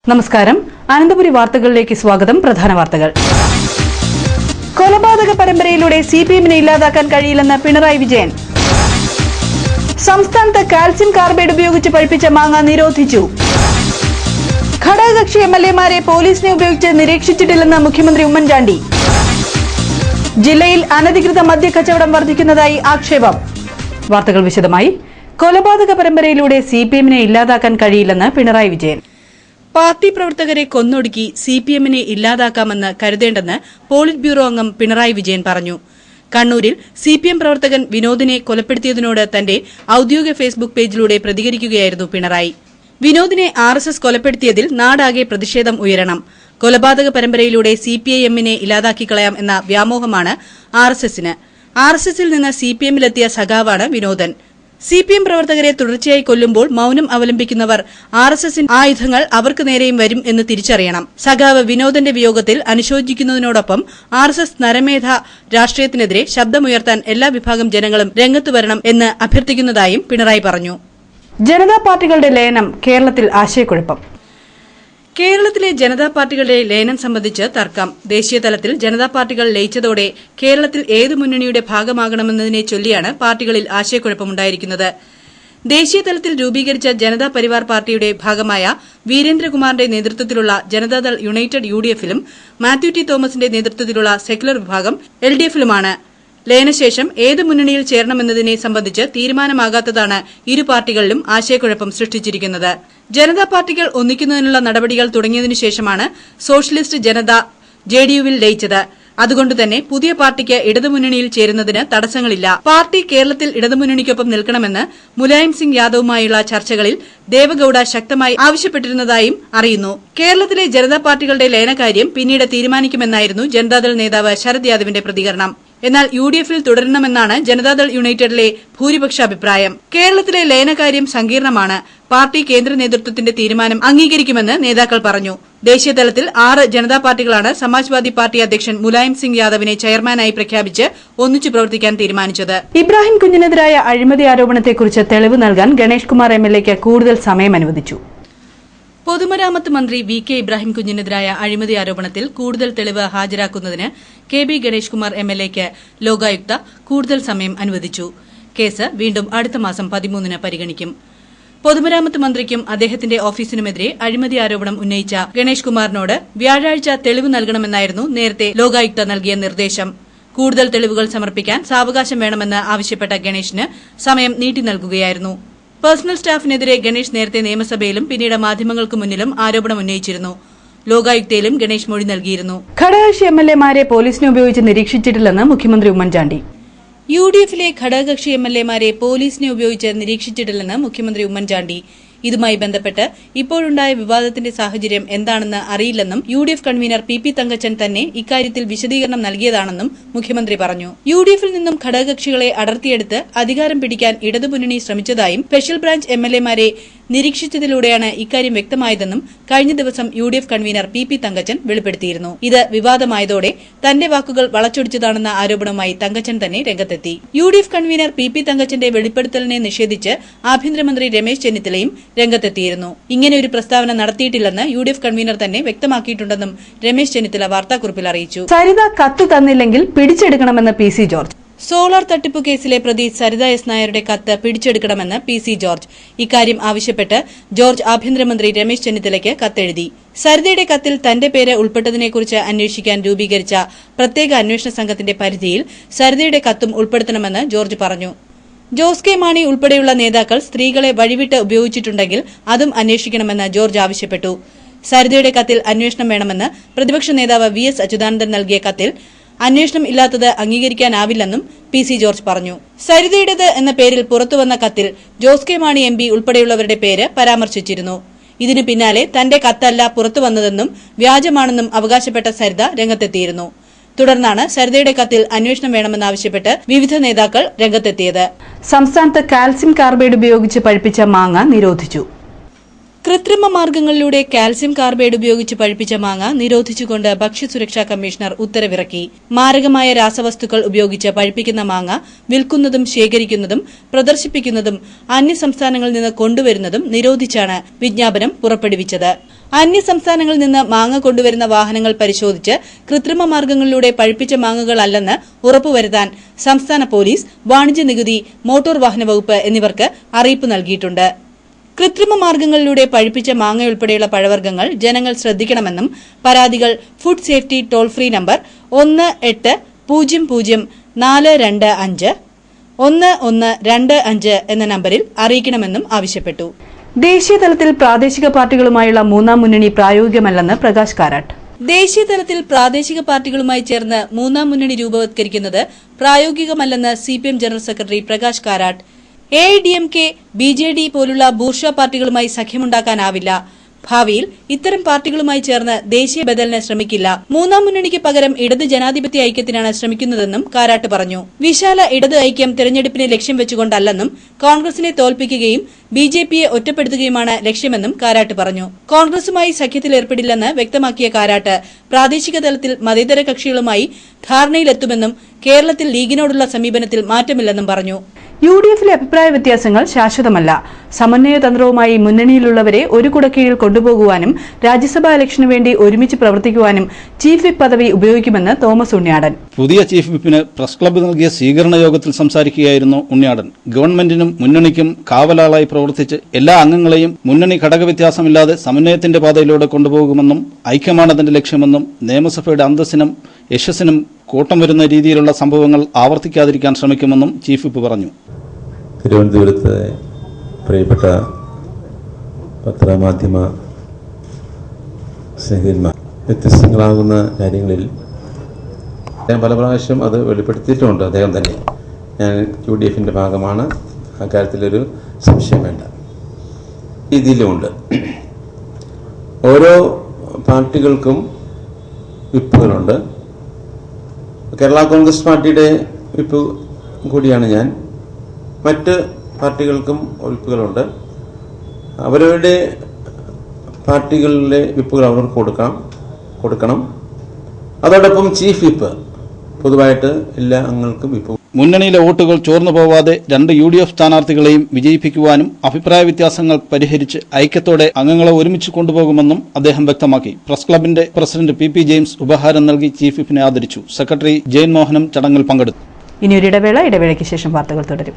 നമസ്കാരം. അനന്തപുരി വാർത്തകളിലേക്ക് സ്വാഗതം. പ്രധാന വാർത്തകൾ. കൊലപാതക പരമ്പരയിലൂടെ സിപിഎമ്മിനെ ഇല്ലാതാക്കാൻ കഴിയില്ലെന്ന് പിണറായി വിജയൻ. സംസ്ഥാനത്ത് കാൽസ്യം കാർബൈഡ് ഉപയോഗിച്ച് പഴുപ്പിച്ച മാങ്ങ നിരോധിച്ചു. ഘടകകക്ഷി എംഎൽഎമാരെ പോലീസിനെ ഉപയോഗിച്ച് നിരീക്ഷിച്ചിട്ടില്ലെന്ന് മുഖ്യമന്ത്രി ഉമ്മൻചാണ്ടി. ജില്ലയിൽ അനധികൃത മദ്യക്കച്ചവടം വർദ്ധിക്കുന്നതായി ആക്ഷേപം. വാർത്തകൾ വിശദമായി. കൊലപാതക പരമ്പരയിലൂടെ സിപിഎമ്മിനെ ഇല്ലാതാക്കാൻ കഴിയില്ലെന്ന് പിണറായി വിജയൻ. പാർട്ടി പ്രവർത്തകരെ കൊന്നൊടുക്കി സിപിഎമ്മിനെ ഇല്ലാതാക്കാമെന്ന് കരുതേണ്ടെന്ന് പോളിറ്റ് ബ്യൂറോ അംഗം പിണറായി വിജയൻ പറഞ്ഞു. കണ്ണൂരിൽ സിപിഎം പ്രവർത്തകൻ വിനോദിനെ കൊലപ്പെടുത്തിയതിനോട് തന്റെ ഔദ്യോഗിക ഫേസ്ബുക്ക് പേജിലൂടെ പ്രതികരിക്കുകയായിരുന്നു പിണറായി. വിനോദിനെ ആർഎസ്എസ് കൊലപ്പെടുത്തിയതിൽ നാടാകെ പ്രതിഷേധം ഉയരണം. കൊലപാതക പരമ്പരയിലൂടെ സിപിഐഎമ്മിനെ ഇല്ലാതാക്കിക്കളയാം എന്ന വ്യാമോഹമാണ് ആർഎസ്എസിന്. ആർഎസ്എസിൽ നിന്ന് സിപിഎമ്മിലെത്തിയ സഖാവാണ് വിനോദൻ. സിപിഎം പ്രവർത്തകരെ തുടർച്ചയായി കൊല്ലുമ്പോൾ മൌനം അവലംബിക്കുന്നവർ ആർഎസ്എസിന്റെ ആയുധങ്ങൾ അവർക്ക് നേരെയും വരും എന്ന് തിരിച്ചറിയണം. സഖാവ് വിനോദന്റെ വിയോഗത്തിൽ അനുശോചിക്കുന്നതിനോടൊപ്പം ആർഎസ്എസ് നരമേധ രാഷ്ട്രീയത്തിനെതിരെ ശബ്ദമുയർത്താൻ എല്ലാ വിഭാഗം ജനങ്ങളും രംഗത്തുവരണം എന്ന് അഭ്യർത്ഥിക്കുന്നതായും പിണറായി പറഞ്ഞു. ജനതാ പാർട്ടികളുടെ ലയനം കേരളത്തിൽ ആശയക്കുഴപ്പം. കേരളത്തിലെ ജനതാ പാർട്ടികളുടെ ലയനം സംബന്ധിച്ച് തർക്കം. ദേശീയതലത്തിൽ ജനതാ പാർട്ടികൾ ലയിച്ചതോടെ കേരളത്തിൽ ഏതു മുന്നണിയുടെ ഭാഗമാകണമെന്നതിനെ ചൊല്ലിയാണ് പാർട്ടികളിൽ ആശയക്കുഴപ്പമുണ്ടായിരിക്കുന്നത്. ദേശീയതലത്തിൽ രൂപീകരിച്ച ജനതാ പരിവാർ പാർട്ടിയുടെ ഭാഗമായ വീരേന്ദ്രകുമാറിന്റെ നേതൃത്വത്തിലുള്ള ജനതാദൾ യുണൈറ്റഡ് യുഡിഎഫിലും മാത്യു ടി തോമസിന്റെ നേതൃത്വത്തിലുള്ള സെക്യുലർ വിഭാഗം എൽഡിഎഫിലുമാണ്. ലയനശേഷം ഏത് മുന്നണിയിൽ ചേരണമെന്നതിനെ സംബന്ധിച്ച് തീരുമാനമാകാത്തതാണ് ഇരു പാർട്ടികളിലും ആശയക്കുഴപ്പം സൃഷ്ടിച്ചിരിക്കുന്നത്. ജനതാ പാർട്ടികൾ ഒന്നിക്കുന്നതിനുള്ള നടപടികൾ തുടങ്ങിയതിനുശേഷമാണ് സോഷ്യലിസ്റ്റ് ജനത ജെഡിയുവിൽ ലയിച്ചത്. അതുകൊണ്ടുതന്നെ പുതിയ പാർട്ടിക്ക് ഇടതുമുന്നണിയിൽ ചേരുന്നതിന് തടസ്സങ്ങളില്ല. പാർട്ടി കേരളത്തിൽ ഇടതുമുന്നണിക്കൊപ്പം നിൽക്കണമെന്ന് മുലായം സിംഗ് യാദവുമായുള്ള ചർച്ചകളിൽ ദേവഗൌഡ ശക്തമായി ആവശ്യപ്പെട്ടിരുന്നതായും അറിയുന്നു. കേരളത്തിലെ ജനതാ പാർട്ടികളുടെ ലയനകാര്യം പിന്നീട് തീരുമാനിക്കുമെന്നായിരുന്നു ജനതാദൾ നേതാവ് ശരത് യാദവിന്റെ പ്രതികരണം. എന്നാൽ യുഡിഎഫിൽ തുടരണമെന്നാണ് ജനതാദൾ യുണൈറ്റഡിലെ ഭൂരിപക്ഷ അഭിപ്രായം. കേരളത്തിലെ ലയനകാര്യം സങ്കീർണമാണ്. പാർട്ടി കേന്ദ്ര നേതൃത്വത്തിന്റെ തീരുമാനം അംഗീകരിക്കുമെന്ന് നേതാക്കൾ പറഞ്ഞു. ദേശീയതലത്തിൽ 6 ജനതാ പാർട്ടികളാണ് സമാജ്വാദി പാർട്ടി അധ്യക്ഷൻ മുലായം സിംഗ് യാദവിനെ ചെയർമാനായി പ്രഖ്യാപിച്ച് ഒന്നിച്ചു പ്രവർത്തിക്കാൻ തീരുമാനിച്ചത്. ഇബ്രാഹിം കുഞ്ഞിനെതിരായ അഴിമതി ആരോപണത്തെക്കുറിച്ച് തെളിവ് നൽകാൻ ഗണേഷ് കുമാർ എംഎൽഎക്ക് കൂടുതൽ സമയം അനുവദിച്ചു. പൊതുമരാമത്ത് മന്ത്രി വി കെ ഇബ്രാഹിം കുഞ്ഞിനെതിരായ അഴിമതി ആരോപണത്തിൽ കൂടുതൽ തെളിവ് ഹാജരാക്കുന്നതിന് കെ ബി ഗണേഷ് കുമാർ എംഎൽഎക്ക് ലോകായുക്ത കൂടുതൽ സമയം അനുവദിച്ചു. കേസ് വീണ്ടും അടുത്ത മാസം 13-ന് പരിഗണിക്കും. പൊതുമരാമത്ത് മന്ത്രിക്കും അദ്ദേഹത്തിന്റെ ഓഫീസിനുമെതിരെ അഴിമതി ആരോപണം ഉന്നയിച്ച ഗണേഷ് കുമാറിനോട് വ്യാഴാഴ്ച തെളിവ് നൽകണമെന്നായിരുന്നു നേരത്തെ ലോകായുക്ത നൽകിയ നിർദ്ദേശം. കൂടുതൽ തെളിവുകൾ സമർപ്പിക്കാൻ സാവകാശം വേണമെന്ന് ആവശ്യപ്പെട്ട ഗണേഷിന് സമയം നീട്ടി നൽകുകയായിരുന്നു. പേഴ്സണൽ സ്റ്റാഫിനെതിരെ ഗണേഷ് നേരത്തെ നിയമസഭയിലും പിന്നീട് മാധ്യമങ്ങൾക്ക് മുന്നിലും ആരോപണം ഉന്നയിച്ചിരുന്നു. ലോകായുക്തയിലും ഗണേഷ് മൊഴി നൽകിയിരുന്നു. ഘടകകക്ഷി എംഎൽഎമാരെ പോലീസിനെ ഉപയോഗിച്ച് നിരീക്ഷിച്ചിട്ടില്ലെന്ന് മുഖ്യമന്ത്രി ഉമ്മൻചാണ്ടി. യുഡിഎഫിലെ ഘടകകക്ഷി എംഎൽഎമാരെ പോലീസിനെ ഉപയോഗിച്ച് നിരീക്ഷിച്ചിട്ടില്ലെന്ന് മുഖ്യമന്ത്രി ഉമ്മൻചാണ്ടി. ഇതുമായി ബന്ധപ്പെട്ട് ഇപ്പോഴുണ്ടായ വിവാദത്തിന്റെ സാഹചര്യം എന്താണെന്ന് അറിയില്ലെന്നും യുഡിഎഫ് കൺവീനർ പി തങ്കച്ചൻ തന്നെ ഇക്കാര്യത്തിൽ വിശദീകരണം നൽകിയതാണെന്നും മുഖ്യമന്ത്രി പറഞ്ഞു. യുഡിഎഫിൽ നിന്നും ഘടകകക്ഷികളെ അടർത്തിയെടുത്ത് അധികാരം പിടിക്കാൻ ഇടതുമുന്നണി ശ്രമിച്ചതായും സ്പെഷ്യൽ ബ്രാഞ്ച് എംഎൽഎമാരെ നിരീക്ഷിച്ചതിലൂടെയാണ് ഇക്കാര്യം വ്യക്തമായതെന്നും കഴിഞ്ഞ ദിവസം യുഡിഎഫ് കൺവീനർ പി തങ്കച്ചൻ വെളിപ്പെടുത്തിയിരുന്നു. ഇത് വിവാദമായതോടെ തന്റെ വാക്കുകൾ വളച്ചൊടിച്ചതാണെന്ന ആരോപണവുമായി തങ്കച്ചൻ തന്നെ രംഗത്തെത്തി. യുഡിഎഫ് കൺവീനർ പി തങ്കച്ചന്റെ വെളിപ്പെടുത്തലിനെ നിഷേധിച്ച് ആഭ്യന്തരമന്ത്രി രമേശ് ചെന്നിത്തലയും രംഗത്തെത്തിയിരുന്നു. ഇങ്ങനെ ഒരു പ്രസ്താവന നടത്തിയിട്ടില്ലെന്ന് യുഡിഎഫ് കൺവീനർ തന്നെ വ്യക്തമാക്കിയിട്ടുണ്ടെന്നും രമേശ് ചെന്നിത്തല വാർത്താക്കുറിപ്പിൽ അറിയിച്ചു. സരിത കത്ത് തന്നില്ലെങ്കിൽ പിടിച്ചെടുക്കണമെന്ന് പി സി ജോർജ്. സോളാർ തട്ടിപ്പ് കേസിലെ പ്രതി സരിത എസ് നായരുടെ കത്ത് പിടിച്ചെടുക്കണമെന്ന് പി സി ജോർജ്. ഇക്കാര്യം ആവശ്യപ്പെട്ട് ജോർജ് ആഭ്യന്തരമന്ത്രി രമേശ് ചെന്നിത്തലയ്ക്ക് കത്തെഴുതി. സരിതയുടെ കത്തിൽ തന്റെ പേര് ഉൾപ്പെട്ടതിനെക്കുറിച്ച് അന്വേഷിക്കാൻ രൂപീകരിച്ച പ്രത്യേക അന്വേഷണ സംഘത്തിന്റെ പരിധിയിൽ സരിതയുടെ കത്തും ഉൾപ്പെടുത്തണമെന്ന് ജോർജ് പറഞ്ഞു. ജോസ് കെ മാണി ഉൾപ്പെടെയുള്ള നേതാക്കൾ സ്ത്രീകളെ വഴിവിട്ട് ഉപയോഗിച്ചിട്ടുണ്ടെങ്കിൽ അതും അന്വേഷിക്കണമെന്ന് ജോർജ് ആവശ്യപ്പെട്ടു. സരിതയുടെ കത്തിൽ അന്വേഷണം വേണമെന്ന് പ്രതിപക്ഷ നേതാവ് വി എസ് അച്യുതാനന്ദൻ നൽകിയ കത്തിൽ അന്വേഷണം ഇല്ലാത്തത് അംഗീകരിക്കാനാവില്ലെന്നും പി സി ജോർജ് പറഞ്ഞു. സരിതയുടേത് എന്ന പേരിൽ പുറത്തുവന്ന കത്തിൽ ജോസ് കെ മാണി എം പി ഉൾപ്പെടെയുള്ളവരുടെ പേര് പരാമർശിച്ചിരുന്നു. ഇതിനു പിന്നാലെ തന്റെ കത്തല്ല പുറത്തുവന്നതെന്നും വ്യാജമാണെന്നും അവകാശപ്പെട്ട സരിത രംഗത്തെത്തിയിരുന്നു. തുടർന്നാണ് സരിതയുടെ കത്തിൽ അന്വേഷണം വേണമെന്നാവശ്യപ്പെട്ട് വിവിധ നേതാക്കൾ രംഗത്തെത്തിയത്. സംസ്ഥാനത്ത് കാൽസ്യം കാർബൈഡ് ഉപയോഗിച്ച് പഴുപ്പിച്ച മാങ്ങ നിരോധിച്ചു. കൃത്രിമ മാർഗ്ഗങ്ങളിലൂടെ കാൽസ്യം കാർബൈഡ് ഉപയോഗിച്ച് പഴുപ്പിച്ച മാങ്ങ നിരോധിച്ചുകൊണ്ട് ഭക്ഷ്യസുരക്ഷാ കമ്മീഷണർ ഉത്തരവിറക്കി. മാരകമായ രാസവസ്തുക്കൾ ഉപയോഗിച്ച് പഴുപ്പിക്കുന്ന മാങ്ങ വിൽക്കുന്നതും ശേഖരിക്കുന്നതും പ്രദർശിപ്പിക്കുന്നതും അന്യസംസ്ഥാനങ്ങളിൽ നിന്ന് കൊണ്ടുവരുന്നതും നിരോധിച്ചാണ് വിജ്ഞാപനം പുറപ്പെടുവിച്ചത്. അന്യസംസ്ഥാനങ്ങളിൽ നിന്ന് മാങ്ങ കൊണ്ടുവരുന്ന വാഹനങ്ങൾ പരിശോധിച്ച് കൃത്രിമ മാർഗ്ഗങ്ങളിലൂടെ പഴുപ്പിച്ച മാങ്ങകളല്ലെന്ന് ഉറപ്പുവരുത്താൻ സംസ്ഥാന പോലീസ്, വാണിജ്യ നികുതി, മോട്ടോർ വാഹന വകുപ്പ് എന്നിവർക്ക് അറിയിപ്പ് നൽകിയിട്ടുണ്ട്. കൃത്രിമ മാർഗ്ഗങ്ങളിലൂടെ പഴുപ്പിച്ച മാങ്ങയുൾപ്പെടെയുള്ള പഴവർഗ്ഗങ്ങൾ ജനങ്ങൾ ശ്രദ്ധിക്കണമെന്നും പരാതികൾ food safety toll free number 1800-425-1125 എന്ന നമ്പരിൽ അറിയിക്കണമെന്നും ആവശ്യപ്പെട്ടു. ദേശീയതലത്തിൽ പ്രാദേശിക പാർട്ടികളുമായുള്ള മൂന്നാം മുന്നണി പ്രായോഗികമല്ലെന്ന് പ്രകാശ് കാരാട്ട്. ദേശീയതലത്തിൽ പ്രാദേശിക പാർട്ടികളുമായി ചേർന്ന് മൂന്നാം മുന്നണി രൂപവത്കരിക്കുന്നത് പ്രായോഗികമല്ലെന്ന് CPM general secretary Prakash Karat. AIDMK, BJD പോലുള്ള ബൂർഷ്വാ പാർട്ടികളുമായി സഖ്യമുണ്ടാക്കാനാവില്ല. ഭാവിയിൽ ഇത്തരം പാർട്ടികളുമായി ചേർന്ന് ദേശീയ ബദലിന് ശ്രമിക്കില്ല. മൂന്നാം മുന്നണിക്ക് പകരം ഇടത് ജനാധിപത്യ ഐക്യത്തിനാണ് ശ്രമിക്കുന്നതെന്നും കാരാട്ട് പറഞ്ഞു. വിശാല ഇടത് ഐക്യം തെരഞ്ഞെടുപ്പിനെ ലക്ഷ്യം വെച്ചുകൊണ്ടല്ലെന്നും കോൺഗ്രസിനെ തോൽപ്പിക്കുകയും BJPയെ ഒറ്റപ്പെടുത്തുകയുമാണ് ലക്ഷ്യമെന്നും കാരാട്ട് പറഞ്ഞു. കോൺഗ്രസുമായി സഖ്യത്തിലേർപ്പെടില്ലെന്ന് വ്യക്തമാക്കിയ കാരാട്ട് പ്രാദേശിക തലത്തിൽ മതേതര കക്ഷികളുമായി ധാരണയിലെത്തുമെന്നും കേരളത്തിൽ ലീഗിനോടുള്ള സമീപനത്തിൽ മാറ്റമില്ലെന്നും പറഞ്ഞു. UDFിലെ അഭിപ്രായ വ്യത്യാസങ്ങൾ ശാശ്വതമല്ല. സമന്വയ തന്ത്രവുമായി മുന്നണിയിലുള്ളവരെ ഒരു കുടക്കീഴിൽ കൊണ്ടുപോകുവാനും രാജ്യസഭാ ഇലക്ഷനു വേണ്ടി ഒരുമിച്ച് പ്രവർത്തിക്കുവാനും ചീഫ് വിപ്പ് പദവി ഉപയോഗിക്കുമെന്ന് തോമസ് ഉണ്ണിയാടൻ. പുതിയ ചീഫ് വിപ്പിന് പ്രസ് ക്ലബ്ബ് നൽകിയ സ്വീകരണ യോഗത്തിൽ സംസാരിക്കുകയായിരുന്നു ഉണ്ണിയാടൻ. ഗവൺമെന്റിനും മുന്നണിക്കും കാവലാളായി പ്രവർത്തിച്ച് എല്ലാ അംഗങ്ങളെയും മുന്നണി ഘടകവ്യത്യാസമില്ലാതെ സമന്വയത്തിന്റെ പാതയിലൂടെ കൊണ്ടുപോകുമെന്നും ഐക്യമാണ് അതിന്റെ ലക്ഷ്യമെന്നും നിയമസഭയുടെ അന്തസ്സിനും യശസ്സിനും കൂട്ടം വരുന്ന രീതിയിലുള്ള സംഭവങ്ങൾ ആവർത്തിക്കാതിരിക്കാൻ ശ്രമിക്കുമെന്നും ചീഫ് വിപ്പ് പറഞ്ഞു. തിരുവനന്തപുരത്തെ പ്രിയപ്പെട്ട പത്രമാധ്യമ സ്നേഹിതന്മാർ, വ്യത്യസ്തങ്ങളാകുന്ന കാര്യങ്ങളിൽ ഞാൻ പല പ്രാവശ്യം അത് വെളിപ്പെടുത്തിയിട്ടുമുണ്ട്. അദ്ദേഹം തന്നെ ഞാൻ UDFിൻ്റെ ഭാഗമാണ്, അക്കാര്യത്തിലൊരു സംശയം വേണ്ട. ഇതിലുമുണ്ട് ഓരോ പാർട്ടികൾക്കും വിപ്പുകളുണ്ട്. കേരള കോൺഗ്രസ് പാർട്ടിയുടെ വിപ്പ് കൂടിയാണ് ഞാൻ. മറ്റ് പാർട്ടികൾക്കും വിപ്പുകളുണ്ട്. അവരവരുടെ പാർട്ടികളിലെ വിപ്പുകൾ അവർക്ക് കൊടുക്കണം. അതോടൊപ്പം ചീഫ് വിപ്പ് പൊതുവായിട്ട് എല്ലാ അംഗങ്ങൾക്കും വിപ്പ്. മുന്നണിയിലെ വോട്ടുകൾ ചോർന്നു പോവാതെ 2 UDF സ്ഥാനാർത്ഥികളെയും വിജയിപ്പിക്കുവാനും അഭിപ്രായ വ്യത്യാസങ്ങൾ പരിഹരിച്ച് ഐക്യത്തോടെ അംഗങ്ങളെ ഒരുമിച്ച് കൊണ്ടുപോകുമെന്നും അദ്ദേഹം വ്യക്തമാക്കി. പ്രസ് ക്ലബിന്റെ പ്രസിഡന്റ് PP ജെയിംസ് ഉപഹാരം നൽകി ചീഫ് വിപ്പിനെ ആദരിച്ചു. സെക്രട്ടറി ജയൻ മോഹനും ചടങ്ങിൽ പങ്കെടുത്തു. ഇനിയൊരു ഇടവേളയ്ക്ക് ശേഷം വാർത്തകൾ തുടരും.